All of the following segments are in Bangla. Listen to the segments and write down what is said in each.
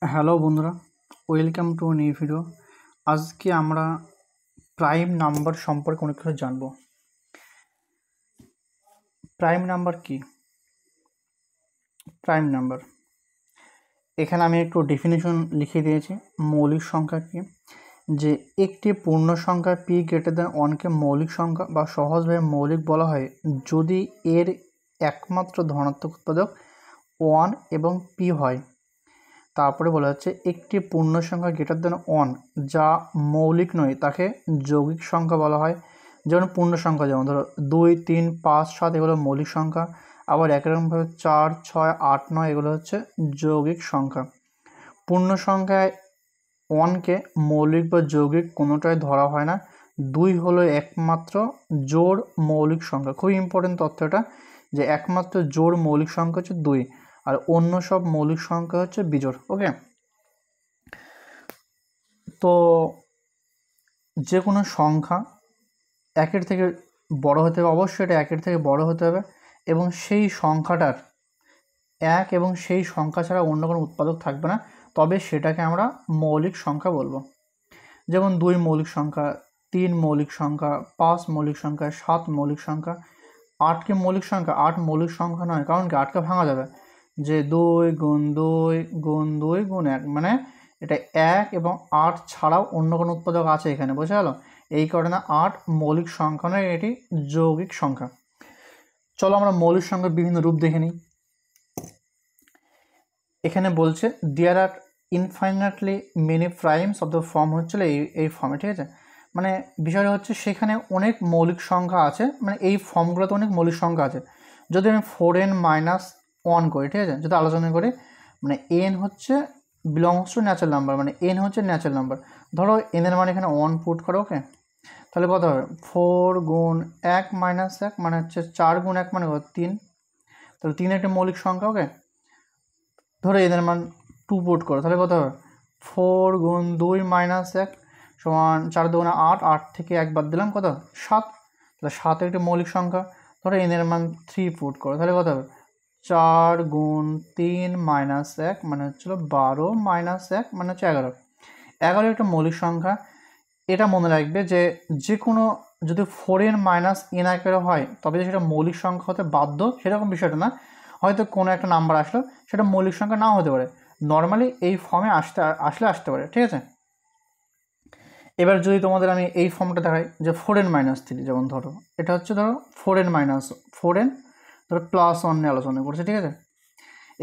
হ্যালো বন্ধুরা, ওয়েলকাম টু নিউ ভিডিও। আজকে আমরা প্রাইম নাম্বার সম্পর্কে অনেক কিছু জানবো। প্রাইম নাম্বার কি? প্রাইম নাম্বার, এখানে আমি একটু ডেফিনেশন লিখে দিয়েছি। মৌলিক সংখ্যা কি? যে একটি পূর্ণ সংখ্যা পি গ্রেটার দ্যান ওয়ানকে মৌলিক সংখ্যা বা সহজভাবে মৌলিক বলা হয় যদি এর একমাত্র ধনাত্মক উৎপাদক ওয়ান এবং পি হয়। তারপরে বলা হচ্ছে একটি পূর্ণ সংখ্যা গ্রেটার দ্যান ওয়ান যা মৌলিক নয় তাকে যৌগিক সংখ্যা বলা হয়। যেমন পূর্ণ সংখ্যা, যেমন ধরো 2, 3, 5, 7 এগুলো মৌলিক সংখ্যা। আবার একরকমভাবে 4, 6, 8, 9 এগুলো হচ্ছে যৌগিক সংখ্যা। পূর্ণ সংখ্যায় ওয়ানকে মৌলিক বা যৌগিক কোনোটাই ধরা হয় না। 2 হলো একমাত্র জোড় মৌলিক সংখ্যা। খুব ইম্পর্টেন্ট তথ্য এটা, যে একমাত্র জোড় মৌলিক সংখ্যা হচ্ছে 2, আর অন্য সব মৌলিক সংখ্যা হচ্ছে বিজোড়। ওকে, তো যে কোনো সংখ্যা একের থেকে বড় হতে হবে, অবশ্যই এটা একের থেকে বড় হতে হবে, এবং সেই সংখ্যাটার এক এবং সেই সংখ্যা ছাড়া অন্য কোনো উৎপাদক থাকবে না, তবে সেটাকে আমরা মৌলিক সংখ্যা বলবো। যেমন 2 মৌলিক সংখ্যা, 3 মৌলিক সংখ্যা, 5 মৌলিক সংখ্যা, 7 মৌলিক সংখ্যা। 8কে মৌলিক সংখ্যা? 8 মৌলিক সংখ্যা নয়, কারণ কি 8কে ভাঙা যাবে, যে 2 গুণ 2 গুণ 2 গুণ 1, মানে এটা 1 এবং 8 ছাড়াও অন্য কোনো উৎপাদক আছে এখানে, বোঝা গেল? এই কারণে 8 মৌলিক সংখ্যা নয়, এটি যৌগিক সংখ্যা। চলো আমরা মৌলিক সংখ্যার বিভিন্ন রূপ দেখে নিই। এখানে বলছে there are infinitely many primes of the form, হচ্ছিল এই ফর্মে, ঠিক আছে? মানে বিষয়টা হচ্ছে সেখানে অনেক মৌলিক সংখ্যা আছে, মানে এই ফর্মগুলোতে অনেক মৌলিক সংখ্যা আছে। যদি আমি 4n-1 করি, ঠিক আছে, যদি আলোচনা করি, মানে n হচ্ছে বিলংস টু ন্যাচারাল নাম্বার, মানে n হচ্ছে ন্যাচারাল নাম্বার। ধরো n এর মানে এখানে 1 পুট করো, ওকে? তাহলে কত হবে? 4 গুণ 1 মাইনাস 1 মানে হচ্ছে 4 গুণ 1 মানে 3। তাহলে 3 একটা মৌলিক সংখ্যা, ওকে? ধরো এদের মান 2 পুট করো, তাহলে কত হবে? 4 গুণ 2 মাইনাস 1 সমান 4 2 8, 8 থেকে 1 বাদ দিলাম, কত? 7। তাহলে 7 একটি মৌলিক সংখ্যা। ধরো এদের মান 3 পুট করো, তাহলে কত হবে? 4 গুণ 3 মাইনাস 1 মানে হচ্ছিল 12 মাইনাস 1 মানে হচ্ছে 11। 11 একটা মৌলিক সংখ্যা। এটা মনে রাখবে যে যে কোনো যদি 4n-n আকারে হয় তবে সেটা মৌলিক সংখ্যা হতে বাধ্য, সেরকম বিষয়টা না। হয়তো কোনো একটা নাম্বার আসলো, সেটা মৌলিক সংখ্যা নাও হতে পারে, নর্মালি এই ফর্মে আসতে পারে, ঠিক আছে? এবার যদি তোমাদের আমি এই ফর্মটা দেখাই, যে 4n-3, যেমন ধরো এটা হচ্ছে, ধরো 4n, ধরো +1 নিয়ে আলোচনা করছে, ঠিক আছে?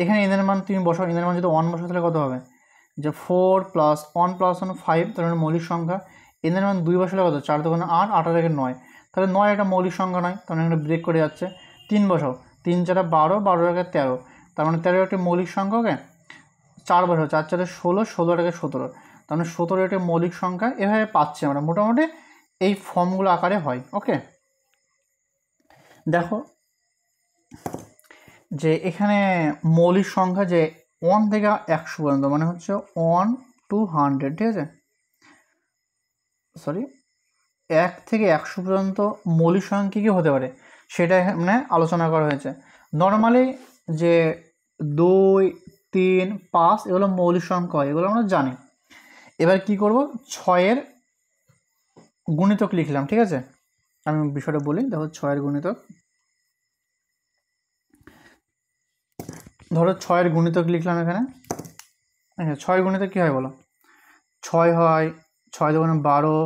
এখানে এনের মান তুমি বসাও, এনের মান যদি 1 বসাও তাহলে কত হবে? যে 4 + 1 + 1 5, তাহলে মৌলিক সংখ্যা। এনের মান 2 বসালে কত? 4 2 8, 8 আর 9, তাহলে 9 একটা মৌলিক সংখ্যা নয়, তাহলে এখানে ব্রেক করে যাচ্ছে। 3 বসাও, 3 4 12, 12 13, তার মানে 13 একটা মৌলিক সংখ্যা, ওকে? 4 বসাও, 4 4 16, 16 17, তার মানে 17 একটা মৌলিক সংখ্যা। এভাবে পাচ্ছি আমরা মোটামুটি এই ফর্মগুলো আকারে হয়, ওকে? দেখো যে এখানে মৌলিক সংখ্যা যে 1 থেকে 100 পর্যন্ত, মানে হচ্ছে 1 to 100, ঠিক আছে? সরি, 1 থেকে 100 পর্যন্ত মৌলিক সংখ্যা কী কী হতে পারে সেটা মানে আলোচনা করা হয়েছে। নর্মালি যে 2, 3, 5 এগুলো মৌলিক সংখ্যা হয়, এগুলো আমরা জানি। এবার কি করব, 6-এর গুণিতক লিখলাম, ঠিক আছে? আমি বিষয়টা বলি, দেখো 6-এর গুণিতক। ধরো 6-এর গুণিতক লিখলাম এখানে। আচ্ছা, 6-এর গুণিতক কী হয় বলো? 6 হয়, 6 2 12,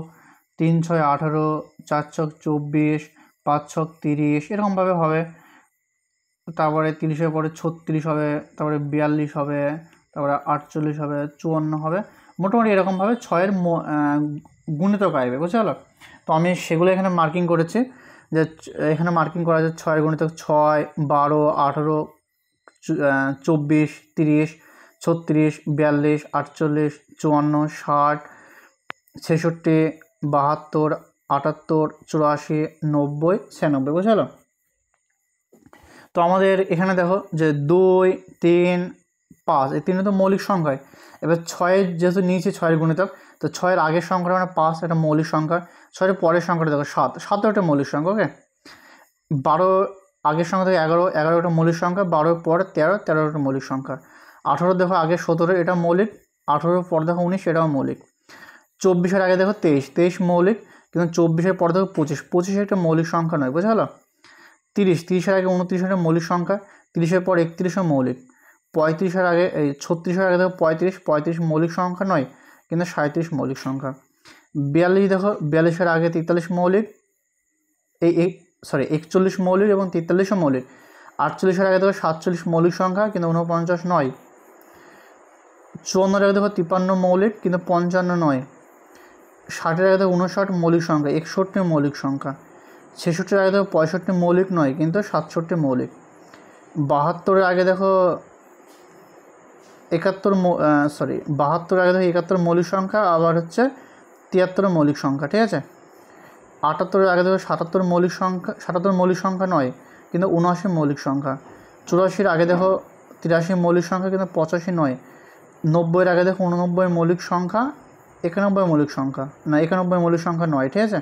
3 6 18, 4 ছক 24, 5 ছক 30, এরকমভাবে হবে। তারপরে 30-এর পরে 36 হবে, তারপরে 42 হবে, তারপরে 48 হবে, 54 হবে। মোটামুটি এরকমভাবে 6-এর গুণিতক আসবে, বুঝতে পারলো? তো আমি সেগুলো এখানে মার্কিং করেছি, যে এখানে মার্কিং করা আছে 6-এর গুণিতক 6, 12, 18, 24, 30, 36, 42, 48, 54, 60, 66, 72, 78, 84, 90, 96, বুঝতে পারলো? তো আমাদের এখানে দেখো যে 2, 3, 5 এই তিনটে তো মৌলিক সংখ্যায়। এবার 6-এর যেহেতু নিয়েছি 6-এর গুণিতক, তো 6-এর আগের সংখ্যাটা মানে 5, একটা মৌলিক সংখ্যা। 6-এর পরের সংখ্যাটা দেখো 7, 7ও একটা মৌলিক সংখ্যা, ওকে? 12 আগের সংখ্যা থেকে 11, 11 একটা মৌলিক সংখ্যা। 12-এর পরে 13, 13 একটা মৌলিক সংখ্যা। 18 দেখো আগে 17 এটা মৌলিক, 18 পর দেখো 19 এটাও মৌলিক, 24 আগে দেখো 23 মৌলিক, কিন্তু 24 পর দেখো 25 একটা মৌলিক সংখ্যা নয়, বুঝা গেল। 30 আগে 29 একটা মৌলিক সংখ্যা, 30 পর 31ও মৌলিক, 35 আগে 36 আগে দেখো 35 মৌলিক সংখ্যা নয়, কিন্তু 37 মৌলিক সংখ্যা। 42 দেখো 42 আগে 43 মৌলিক, 41 মৌলিক এবং 43ও মৌলিক। 48 আগে দেখো 47 মৌলিক সংখ্যা, কিন্তু 49 নয়। 54 আগে দেখো 53 মৌলিক, কিন্তু 55 নয়। 60 আগে দেখো 59 মৌলিক সংখ্যা, 61 মৌলিক সংখ্যা। 66 আগে দেখো 65 মৌলিক নয়, কিন্তু 67 মৌলিক। 72 আগে দেখো 72 আগে দেখো 71 মৌলিক সংখ্যা, আবার হচ্ছে 73 মৌলিক সংখ্যা, ঠিক আছে। 78 আগে দেখো 77 মৌলিক সংখ্যা নয়, কিন্তু 79 মৌলিক সংখ্যা। 84 আগে দেখো 83 মৌলিক সংখ্যা, কিন্তু 85 নয়। 90 আগে দেখো 89 মৌলিক সংখ্যা, 91 মৌলিক সংখ্যা, না 91 মৌলিক সংখ্যা নয়, ঠিক আছে।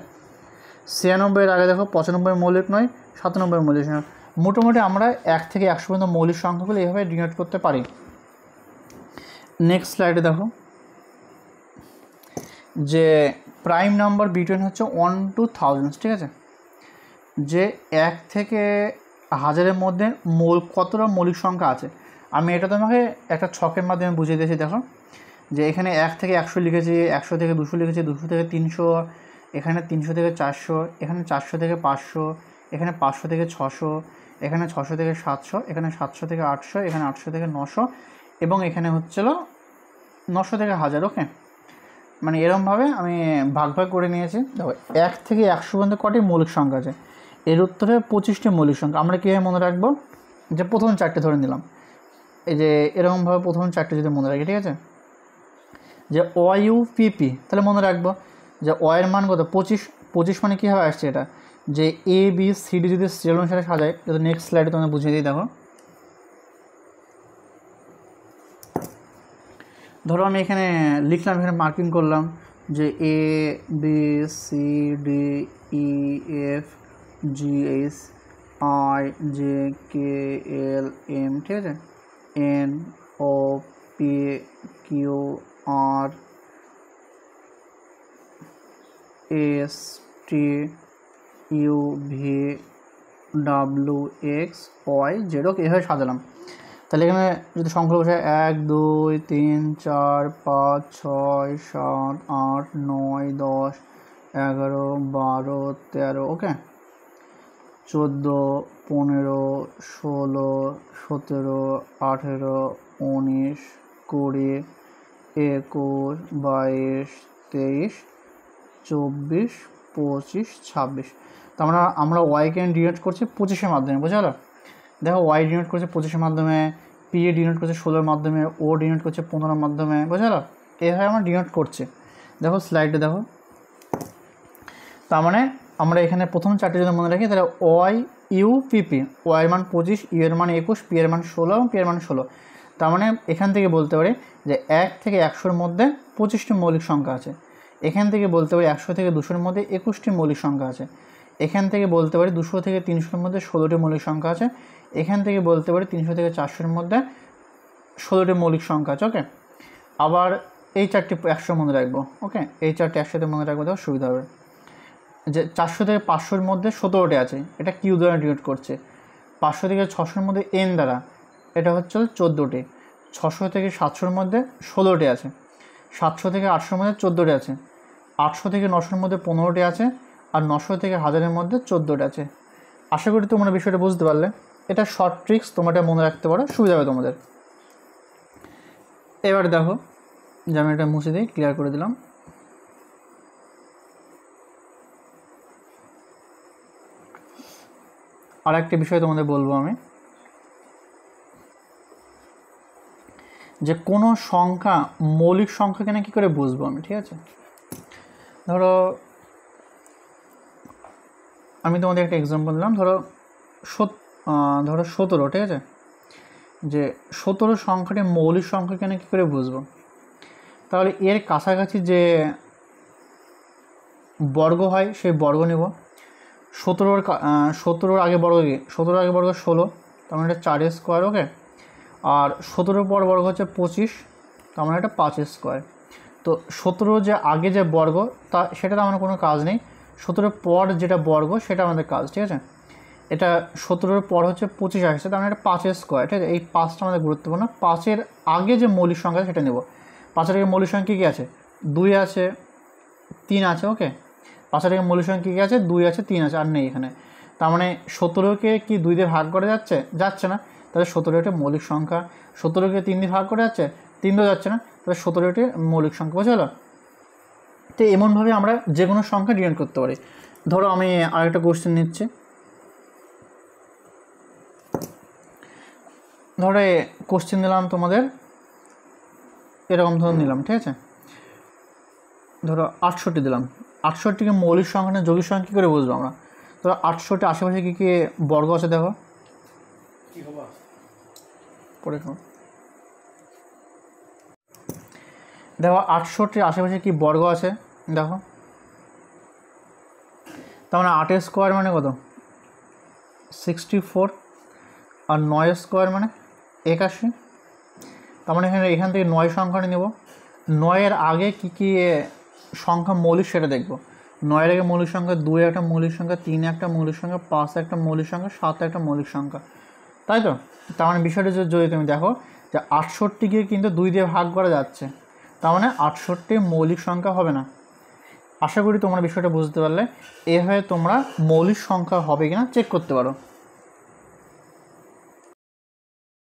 96 আগে দেখো 95 মৌলিক নয়, 97 মৌলিক সংখ্যা। মোটামুটি আমরা 1 থেকে 100 পর্যন্ত মৌলিক সংখ্যাগুলো এইভাবে ডিনোট করতে পারি। নেক্সট স্লাইডে দেখো যে প্রাইম নাম্বার বিটুইন হচ্ছে 1 to 1000, ঠিক আছে। যে 1 থেকে 1000-এর মধ্যে কতটা মৌলিক সংখ্যা আছে, আমি এটা তোমাকে একটা ছকের মাধ্যমে বুঝিয়ে দিয়েছি। দেখো যে এখানে 1 থেকে 100 লিখেছি, 100 থেকে 200 লিখেছি, 200 থেকে 300, এখানে 300 থেকে 400, এখানে 400 থেকে 500, এখানে 500 থেকে 600, এখানে 600 থেকে 700, এখানে 700 থেকে 800, এখানে 800 থেকে 900, এবং এখানে হচ্ছিল 900 থেকে 1000। ওকে, মানে এরকমভাবে আমি ভাগ করে নিয়েছি। দেখো 1 থেকে 100 পর্যন্ত কটি মৌলিক সংখ্যা আছে, এর উত্তরে 25টি মৌলিক সংখ্যা। আমরা কীভাবে মনে রাখবো, যে প্রথম 4টে ধরে নিলাম, এই যে এরকমভাবে প্রথম 4টে যদি মনে রাখি, ঠিক আছে। যে OUPP, তাহলে মনে রাখবো যে এর মান কত, 25 মানে কীভাবে আসছে এটা, যে ABCD যদি সিরিয়াল অনুসারে সাজায়। যদি নেক্সট স্লাইডে তোমাকে বুঝিয়ে দিই। দেখো ধরো আমি এখানে লিখলাম, এখানে মার্কিং করলাম যে ABCDEFGHIJKLM, ঠিক আছে, NOPQRSTUVWXYZ, ওকে, এভাবে সাজালাম। তাহলে এখানে যদি সংখ্যা বসায় 1 2 3 4 5 6 7 8 9 10 11 12 13, ওকে, 14 15 16 17 18 19 20 21 22 23 24 25 26। তো আমরা ওয়াইকে ডিনোট করছি 25-এর মাধ্যমে, বুঝা গেল। দেখো ওয়াই ডিনোট করছে 25-এর মাধ্যমে, পি এ ডিনোট করছে 16-এর মাধ্যমে, ও ডিনোট করছে 15-এর মাধ্যমে, বুঝা গেল। এইভাবে আমরা ডিনোট করছি। দেখো স্লাইডে দেখো, তার মানে আমরা এখানে প্রথম 4টে যদি মনে রাখি, তাহলে OIUPP, ওয়াই এর মান 25, ইউ এর মান 21, পি এর মান 16 এবং পি এর মান 16। তার মানে এখান থেকে বলতে পারি যে 1 থেকে 100-এর মধ্যে 25টি মৌলিক সংখ্যা আছে। এখান থেকে বলতে পারি 100 থেকে 200-এর মধ্যে 21টি মৌলিক সংখ্যা আছে। এখান থেকে বলতে পারি 200 থেকে 300-এর মধ্যে 16টি মৌলিক সংখ্যা আছে। এখান থেকে বলতে পারি 300 থেকে 400-এর মধ্যে 16টি মৌলিক সংখ্যা আছে। ওকে, আবার এই 4টি 100 মনে রাখবো। ওকে, এই 4টি একসাথে মনে রাখবো, দেখো সুবিধা হবে। যে 400 থেকে 500-এর মধ্যে 17টি আছে, এটা কিউ দ্বারা ডিনোট করছে। 500 থেকে 600-এর মধ্যে এন দ্বারা, এটা হচ্ছে 14টি। 600 থেকে 700-এর মধ্যে 16টি আছে। 700 থেকে 800-এর মধ্যে 14টি আছে। 800 থেকে 900-এর মধ্যে 15টি আছে। আর 900 থেকে 1000-এর মধ্যে 14টি আছে। আশা করি তোমরা বিষয়টা বুঝতে পারলে। এটা শর্ট ট্রিক্স, তোমরা এটা মনে রাখতে পারো, সুবিধা হবে তোমাদের। এবার দেখো যে আমি এটা মুছে দিই, ক্লিয়ার করে দিলাম। আর একটা বিষয় তোমাদের বলবো আমি, যে কোনো সংখ্যা মৌলিক সংখ্যা কিনা কী করে বুঝবো আমি, ঠিক আছে। ধরো আমি তোমাদের একটা এক্সাম্পল দিলাম, ধরো 17, ঠিক আছে। যে 17 সংখ্যাটি মৌলিক সংখ্যা কিনা কী করে বুঝবো, তাহলে এর কাছাকাছি যে বর্গ হয় সেই বর্গ নেব। 17-র আগে বর্গ কি, 17-র আগে বর্গ 16, তার মানে এটা 4 স্কোয়ার। ওকে, আর 17 পর বর্গ হচ্ছে 25, তার মানে এটা 5 স্কোয়ার। তো 17 যে আগে যে বর্গ তা সেটা তো আমাদের কোনো কাজ নেই, 17 পর যেটা বর্গ সেটা আমাদের কাজ, ঠিক আছে। এটা 17 পর হচ্ছে 25 আসছে, তার মানে এটা 5 স্কোয়ার, ঠিক আছে। এই 5টা আমাদের গুরুত্বপূর্ণ। 5-এর আগে যে মৌলিক সংখ্যা সেটা নেব। 5-এর আগে মৌলিক সংখ্যা কী আছে, 2 আছে, 3 আছে, ওকে। 5-এর আগে মৌলিক সংখ্যা কী আছে, 2 আছে, 3 আছে, আর নেই এখানে। তার মানে 17কে কি 2 দিয়ে ভাগ করা যাচ্ছে না, তাহলে 17টি মৌলিক সংখ্যা। 17কে 3 দিয়ে ভাগ করা যাচ্ছে, 3 দিয়েও যাচ্ছে না, তাহলে 17টি মৌলিক সংখ্যা, বুঝে গেল। তো এমনভাবে আমরা যে কোনো সংখ্যা ডিরাইভ করতে পারি। ধরো আমি আরেকটা কোশ্চেন নিচ্ছি, ধরো কোশ্চেন দিলাম তোমাদের এরকম ধরুন নিলাম, ঠিক আছে। ধরো 68 দিলাম, 68কে মৌলিক সংখ্যা না যৌগিক সংখ্যা কী করে বুঝবো আমরা। ধরো 68 আশেপাশে কী কী বর্গ আছে দেখো, পরে দেখো 68 আশেপাশে কি বর্গ আছে দেখো। তার মানে 8 স্কোয়ার মানে কত, 64, আর 9 স্কোয়ার মানে 81। তার মানে এখান থেকে 9 সংখ্যাটা নেব। 9-এর আগে কী কী সংখ্যা মৌলিক সেটা দেখব। 9-এর আগে মৌলিক সংখ্যা 2 একটা মৌলিক সংখ্যা, 3 একটা মৌলিক সংখ্যা, 5 একটা মৌলিক সংখ্যা, 7 একটা মৌলিক সংখ্যা, তাই তো। তার মানে বিষয়টা যদি তুমি দেখো যে 68কে কিন্তু 2 দিয়ে ভাগ করা যাচ্ছে, তার মানে 68 মৌলিক সংখ্যা হবে না। আশা করি তোমরা বিষয়টা বুঝতে পারলে। এভাবে তোমরা মৌলিক সংখ্যা হবে কিনা চেক করতে পারো।